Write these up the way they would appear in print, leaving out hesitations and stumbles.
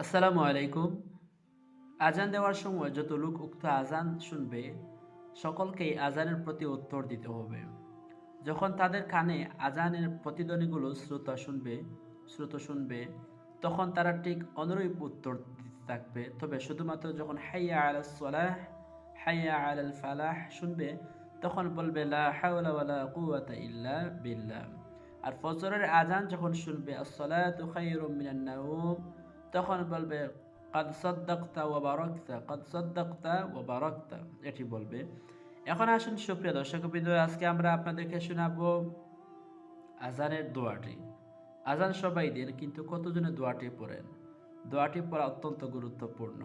আসসালামু আলাইকুম। আজান দেওয়ার সময় যত লোক উক্ত আজান শুনবে সকলকেই আজানের প্রতি উত্তর দিতে হবে। যখন তাদের কানে আজানের প্রতিধ্বনিগুলো শ্রোতা শুনবে তখন তারা ঠিক অনুরূপ উত্তর দিতে থাকবে। তবে শুধুমাত্র যখন হাইয়া আলাস সালাহ, হাইয়া আলাল ফালাহ শুনবে তখন বলবে লা হাওলা ওয়ালা কুওয়াতা ইল্লা বিল্লাহ। আর ফজরের আজান যখন শুনবে আস-সালাতু খায়রুম মিনান নাওম তখন বলবে কাদ সাদ্দাকতা ওয়া বারাকতা, কাদ সাদ্দাকতা ওয়া বারাকতা, এটি বলবে। এখন আসুন সুপ্রিয় দর্শকবৃন্দ, আজকে আমরা আপনাদেরকে শোনাবো আজানের দোয়াটি। আজান সবাই দেন, কিন্তু কতজনে দোয়াটি পড়েন? দোয়াটি পড়া অত্যন্ত গুরুত্বপূর্ণ।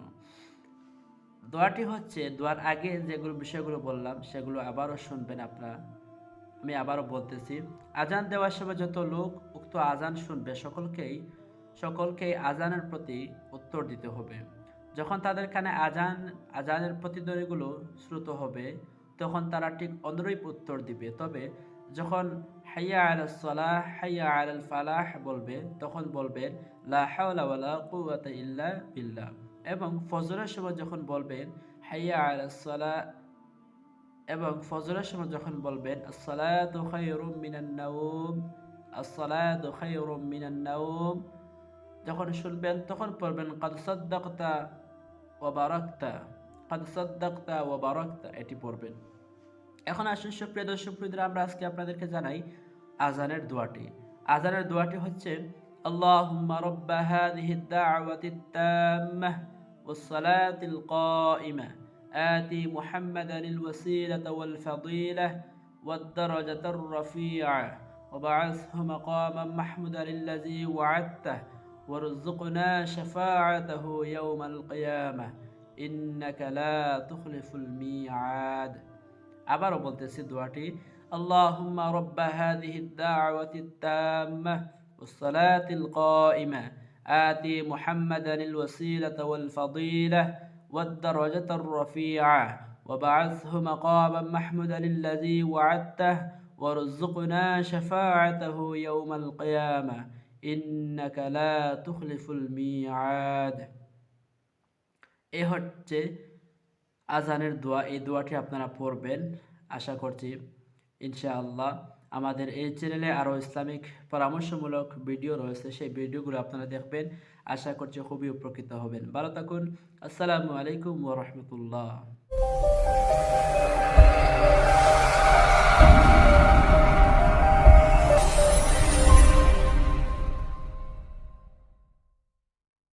দোয়াটি হচ্ছে, দোয়ার আগে যেগুলো বিষয়গুলো বললাম সেগুলো আবারও শুনবেন আপনারা। আমি আবারও বলতেছি, আজান দেওয়ার সময় যত লোক উক্ত আজান শুনবে সকলকেই আজানের প্রতি উত্তর দিতে হবে। যখন তাদের কানে আজানের প্রতিধ্বনিগুলো শ্রুত হবে তখন তারা ঠিক অনুরূপ উত্তর দিবে। তবে যখন হাইয়া আলাস সালাহ, হাইয়া আলাল ফালাহ বলবে তখন বলবেন লা হাওলা ওয়ালা কুওয়াতা ইল্লা বিল্লাহ। এবং ফজরের সময় যখন বলবেন হাইয়া আলাস সালাহ এবং ফজরের সময় যখন বলবেন as-salatu খায়রুম মিনান নাওম, as-salatu খায়রুম মিনান নাওম, যখন শুনবেন তখন পড়বেন কাদ সাদ্দাকতা ওয়া বারাকতা, কাদ সাদ্দাকতা ওয়া বারাকতা, এটি পড়বেন। এখন আসুন সুপ্রিয় দর্শকবৃন্দরা, আমরা আজকে আপনাদেরকে জানাই আজানের দোয়াটি। আজানের দোয়াটি হচ্ছে আল্লাহুম্মা রাব্বা হাযিহিদ দা'ওয়াতিত তাম্মাহ ওয়াস সালাতিল কাইমাহ آتي محمدا الوسيلة والفضيلة والدرجة الرفيعة وبعثه مقاما محمودا الذي وعدته وارزقنا شفاعته يوم القيامة إنك لا تخلف الميعاد. আবারও বলতেছি দোয়াটি, اللهم رب هذه الدعوة التامة والصلاة القائمة آتي محمدا الوسيلة والفضيلة والدرجة الرفيعة وبعثه مقاما محمودا الذي وعدته وارزقنا شفاعته يوم القيامة إنك لا تخلف الميعاد. এ হচ্ছে আজানের দোয়া। এই দোয়াটি আপনারা পড়বেন। আশা করছি ইনশাআল্লাহ আমাদের এই চ্যানেলে আরও ইসলামিক পরামর্শমূলক ভিডিও রয়েছে, সেই ভিডিওগুলো আপনারা দেখবেন। আশা করছি খুবই উপকৃত হবেন। ভালো থাকুন। আসসালামু আলাইকুম ওয়া রাহমাতুল্লাহ।